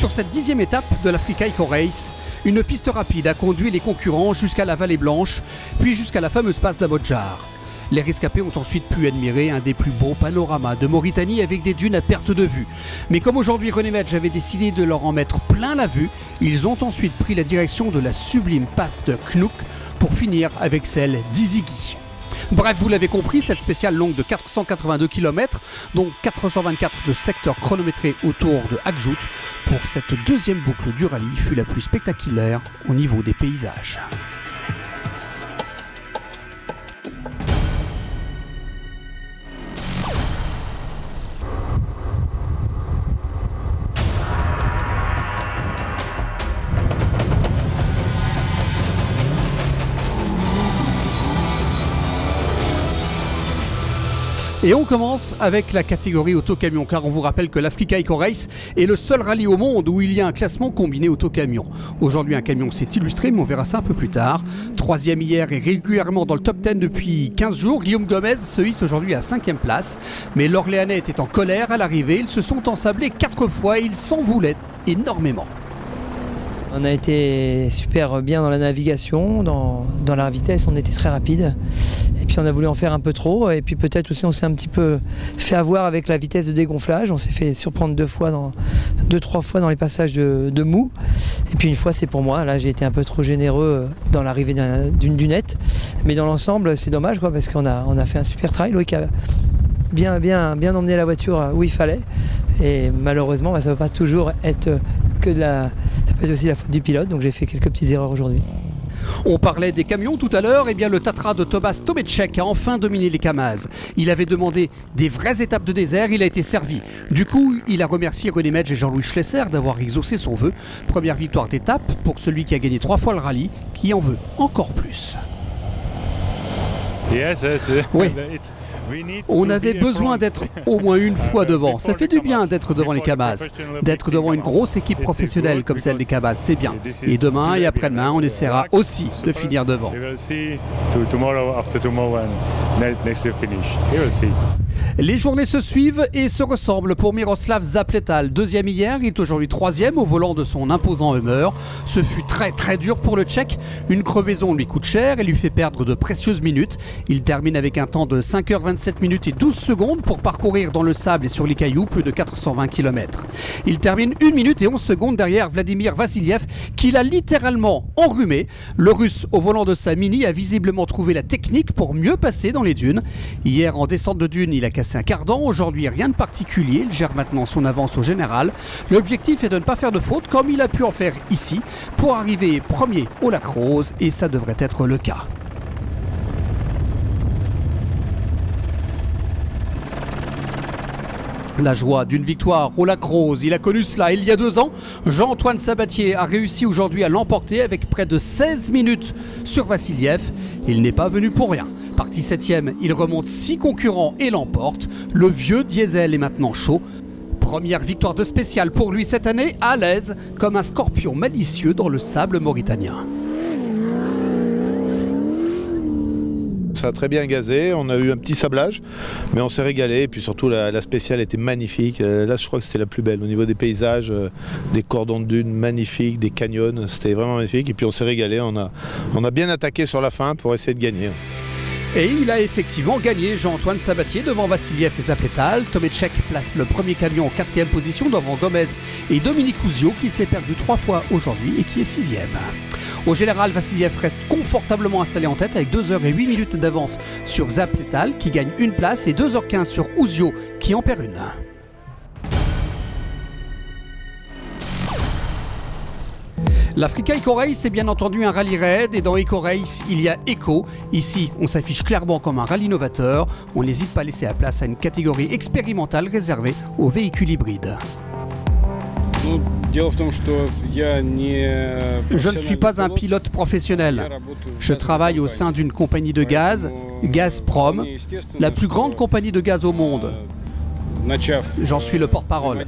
Sur cette 10e étape de l'Africa Eco Race, une piste rapide a conduit les concurrents jusqu'à la Vallée Blanche, puis jusqu'à la fameuse passe d'Abodjar. Les rescapés ont ensuite pu admirer un des plus beaux panoramas de Mauritanie avec des dunes à perte de vue. Mais comme aujourd'hui René Medj avait décidé de leur en mettre plein la vue, ils ont ensuite pris la direction de la sublime passe de Knouk pour finir avec celle d'Izigi. Bref, vous l'avez compris, cette spéciale longue de 482 km, dont 424 de secteurs chronométrés autour de Akjout, pour cette deuxième boucle du rallye fut la plus spectaculaire au niveau des paysages. Et on commence avec la catégorie auto-camion, car on vous rappelle que l'Africa Eco Race est le seul rallye au monde où il y a un classement combiné auto-camion. Aujourd'hui, un camion s'est illustré, mais on verra ça un peu plus tard. 3e hier et régulièrement dans le top 10 depuis 15 jours, Guillaume Gomez se hisse aujourd'hui à 5e place. Mais l'Orléanais était en colère à l'arrivée, ils se sont ensablés 4 fois et ils s'en voulaient énormément. On a été super bien dans la navigation, dans la vitesse, on était très rapide. Et puis on a voulu en faire un peu trop. Et puis peut-être aussi on s'est un petit peu fait avoir avec la vitesse de dégonflage. On s'est fait surprendre 2-3 fois dans les passages de mou. Et puis une fois c'est pour moi. Là j'ai été un peu trop généreux dans l'arrivée d'une dunette. Mais dans l'ensemble c'est dommage quoi, parce qu'on a fait un super trail. Loïc a bien emmené la voiture où il fallait. Et malheureusement ça ne va pas toujours être que de la... Ça peut être aussi la faute du pilote, donc j'ai fait quelques petites erreurs aujourd'hui. On parlait des camions tout à l'heure, et bien le Tatra de Tomasz Tomeczek a enfin dominé les Kamaz. Il avait demandé des vraies étapes de désert, il a été servi. Du coup, il a remercié René Medj et Jean-Louis Schlesser d'avoir exaucé son vœu. Première victoire d'étape pour celui qui a gagné 3 fois le rallye, qui en veut encore plus. Oui. On avait besoin d'être au moins une fois devant. Ça fait du bien d'être devant les Kamaz. D'être devant une grosse équipe professionnelle comme celle des Kamaz, c'est bien. Et demain et après-demain, on essaiera aussi de finir devant. Les journées se suivent et se ressemblent pour Miroslav Zapletal. 2e hier, il est aujourd'hui 3e au volant de son imposant Hummer. Ce fut très dur pour le Tchèque. Une crevaison lui coûte cher et lui fait perdre de précieuses minutes. Il termine avec un temps de 5h27 minutes et 12 secondes pour parcourir dans le sable et sur les cailloux plus de 420 km. Il termine 1 minute et 11 secondes derrière Vladimir Vassiliev qui l'a littéralement enrhumé. Le Russe au volant de sa Mini a visiblement trouvé la technique pour mieux passer dans les dunes. Hier en descente de dunes, il a cassé un cardan. Aujourd'hui, rien de particulier. Il gère maintenant son avance au général. L'objectif est de ne pas faire de faute comme il a pu en faire ici pour arriver premier au Lac Rose et ça devrait être le cas. La joie d'une victoire au Lac Rose, il a connu cela il y a 2 ans. Jean-Antoine Sabatier a réussi aujourd'hui à l'emporter avec près de 16 minutes sur Vassiliev. Il n'est pas venu pour rien. Parti 7e, il remonte 6 concurrents et l'emporte. Le vieux diesel est maintenant chaud. Première victoire de spécial pour lui cette année, à l'aise, comme un scorpion malicieux dans le sable mauritanien. Ça a très bien gazé, on a eu un petit sablage, mais on s'est régalé. Et puis surtout, la spéciale était magnifique. Là, je crois que c'était la plus belle. Au niveau des paysages, des cordons de dunes magnifiques, des canyons, c'était vraiment magnifique. Et puis on s'est régalé, on a bien attaqué sur la fin pour essayer de gagner. Et il a effectivement gagné, Jean-Antoine Sabatier devant Vassiliev et Zapletal. Tomeczek place le premier camion en 4e position devant Gomez et Dominique Ouzio qui s'est perdu 3 fois aujourd'hui et qui est 6e. Au général, Vassiliev reste confortablement installé en tête avec 2h08 d'avance sur Zapletal qui gagne 1 place et 2h15 sur Ouzio qui en perd 1. L'Africa Eco Race est bien entendu un rallye raid et dans Eco Race, il y a Eco. Ici, on s'affiche clairement comme un rallye novateur. On n'hésite pas à laisser la place à une catégorie expérimentale réservée aux véhicules hybrides. Je ne suis pas un pilote professionnel. Je travaille au sein d'une compagnie de gaz, Gazprom, la plus grande compagnie de gaz au monde. J'en suis le porte-parole.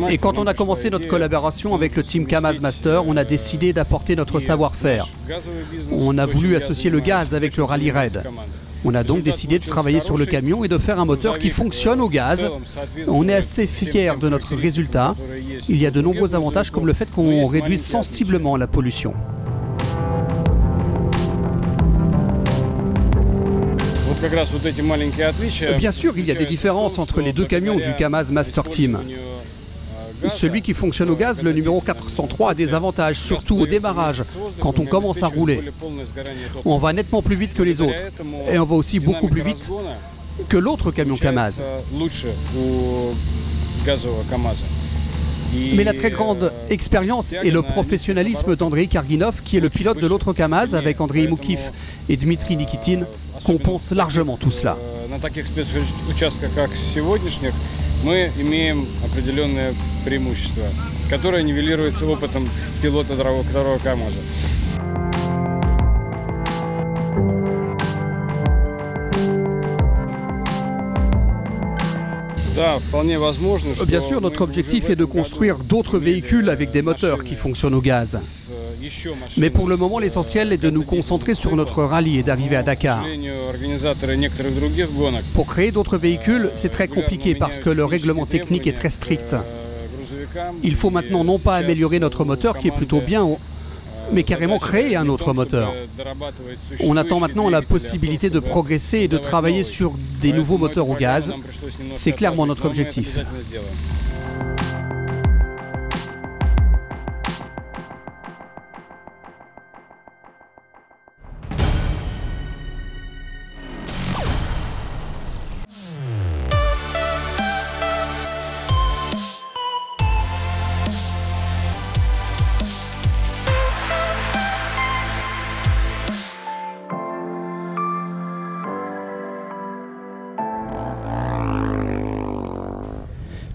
Et quand on a commencé notre collaboration avec le team Kamaz Master, on a décidé d'apporter notre savoir-faire. On a voulu associer le gaz avec le rallye raid. On a donc décidé de travailler sur le camion et de faire un moteur qui fonctionne au gaz. On est assez fiers de notre résultat. Il y a de nombreux avantages comme le fait qu'on réduise sensiblement la pollution. Bien sûr, il y a des différences entre les deux camions du Kamaz Master Team. Celui qui fonctionne au gaz, le numéro 403, a des avantages, surtout au démarrage, quand on commence à rouler. On va nettement plus vite que les autres. Et on va aussi beaucoup plus vite que l'autre camion Kamaz. Mais la très grande expérience et le professionnalisme d'Andrei Karginov, qui est le pilote de l'autre Kamaz, avec Andrei Moukif et Dmitri Nikitin, compense largement tout cela. Мы имеем определенное преимущество, которое нивелируется опытом пилота второго КамАЗа. Bien sûr, notre objectif est de construire d'autres véhicules avec des moteurs qui fonctionnent au gaz. Mais pour le moment, l'essentiel est de nous concentrer sur notre rallye et d'arriver à Dakar. Pour créer d'autres véhicules, c'est très compliqué parce que le règlement technique est très strict. Il faut maintenant non pas améliorer notre moteur qui est plutôt bien, mais carrément créer un autre moteur. On attend maintenant la possibilité de progresser et de travailler sur des nouveaux moteurs au gaz. C'est clairement notre objectif.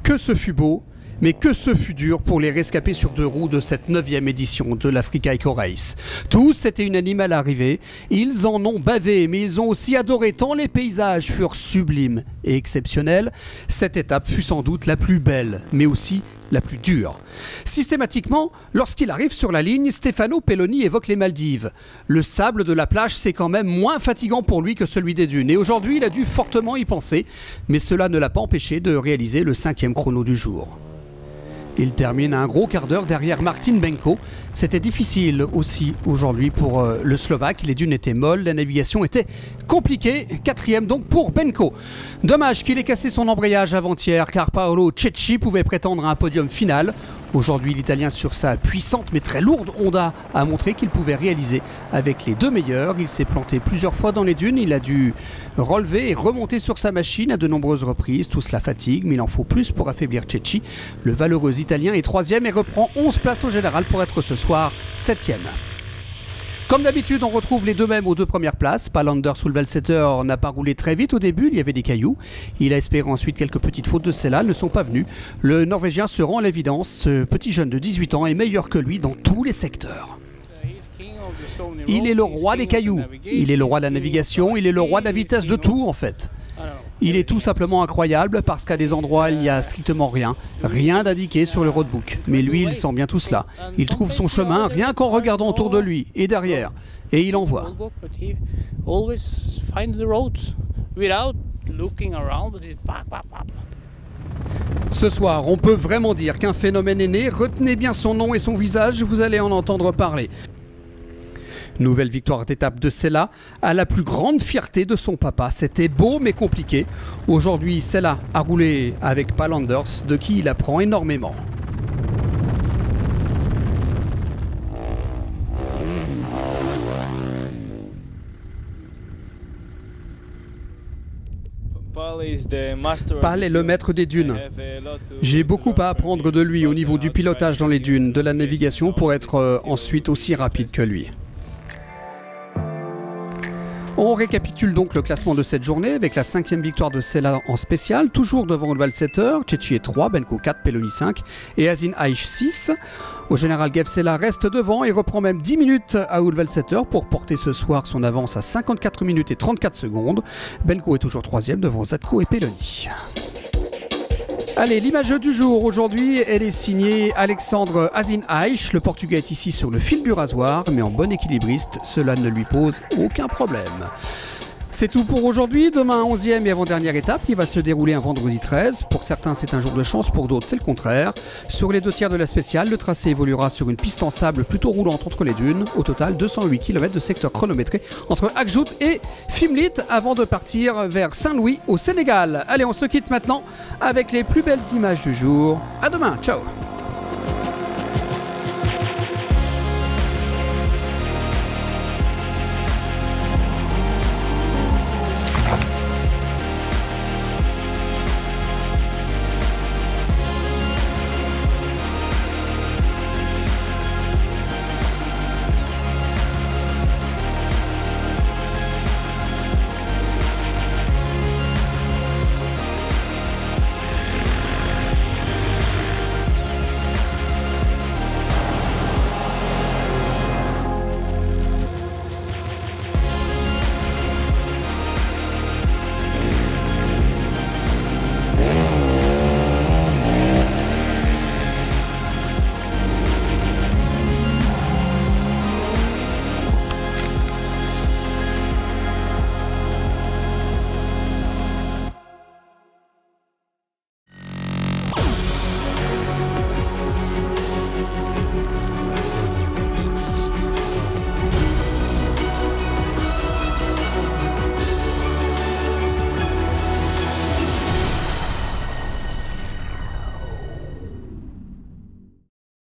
Que ce fut beau, mais que ce fut dur pour les rescapés sur deux roues de cette 9e édition de l'Africa Eco Race. Tous étaient unanimes à l'arrivée, ils en ont bavé, mais ils ont aussi adoré tant les paysages furent sublimes et exceptionnels. Cette étape fut sans doute la plus belle, mais aussi la plus dure. Systématiquement, lorsqu'il arrive sur la ligne, Stefano Pelloni évoque les Maldives. Le sable de la plage, c'est quand même moins fatigant pour lui que celui des dunes. Et aujourd'hui, il a dû fortement y penser, mais cela ne l'a pas empêché de réaliser le 5e chrono du jour. Il termine à un gros quart d'heure derrière Martin Benko. C'était difficile aussi aujourd'hui pour le Slovaque. Les dunes étaient molles, la navigation était compliquée. 4e donc pour Benko. Dommage qu'il ait cassé son embrayage avant-hier car Paolo Cecchi pouvait prétendre à un podium final. Aujourd'hui, l'Italien sur sa puissante mais très lourde Honda a montré qu'il pouvait réaliser avec les deux meilleurs. Il s'est planté plusieurs fois dans les dunes. Il a dû relever et remonter sur sa machine à de nombreuses reprises. Tout cela fatigue, mais il en faut plus pour affaiblir Cecchi. Le valeureux Italien est 3e et reprend 11 places au général pour être ce soir 7e. Comme d'habitude, on retrouve les deux mêmes aux deux premières places. Palander sous le Valsetter n'a pas roulé très vite au début, il y avait des cailloux. Il a espéré ensuite quelques petites fautes de celles-là, elles ne sont pas venues. Le Norvégien se rend à l'évidence, ce petit jeune de 18 ans est meilleur que lui dans tous les secteurs. Il est le roi des cailloux, il est le roi de la navigation, il est le roi de la vitesse de tout en fait. Il est tout simplement incroyable parce qu'à des endroits il n'y a strictement rien d'indiqué sur le roadbook. Mais lui il sent bien tout cela. Il trouve son chemin rien qu'en regardant autour de lui et derrière. Et il envoie. Ce soir, on peut vraiment dire qu'un phénomène est né. Retenez bien son nom et son visage, vous allez en entendre parler. Nouvelle victoire d'étape de Sella, à la plus grande fierté de son papa. C'était beau mais compliqué. Aujourd'hui, Sella a roulé avec Palanders, de qui il apprend énormément. Pal est le maître des dunes. J'ai beaucoup à apprendre de lui au niveau du pilotage dans les dunes, de la navigation pour être ensuite aussi rapide que lui. On récapitule donc le classement de cette journée avec la 5e victoire de Sella en spécial, toujours devant le Valsetter, Cecchi est 3, Benko 4, Pelloni 5 et Azin Aish 6. Au général, Gev Sella reste devant et reprend même 10 minutes à Valsetter pour porter ce soir son avance à 54 minutes et 34 secondes. Benko est toujours 3e devant Zatko et Pelloni. Allez, l'image du jour aujourd'hui, elle est signée Alexandre Azin Aish. Le Portugais est ici sur le fil du rasoir, mais en bon équilibriste, cela ne lui pose aucun problème. C'est tout pour aujourd'hui. Demain, 11e et avant-dernière étape, il va se dérouler un vendredi 13. Pour certains, c'est un jour de chance, pour d'autres, c'est le contraire. Sur les 2/3 de la spéciale, le tracé évoluera sur une piste en sable plutôt roulante entre les dunes. Au total, 208 km de secteur chronométré entre Akjout et Fimlit avant de partir vers Saint-Louis au Sénégal. Allez, on se quitte maintenant avec les plus belles images du jour. À demain, ciao.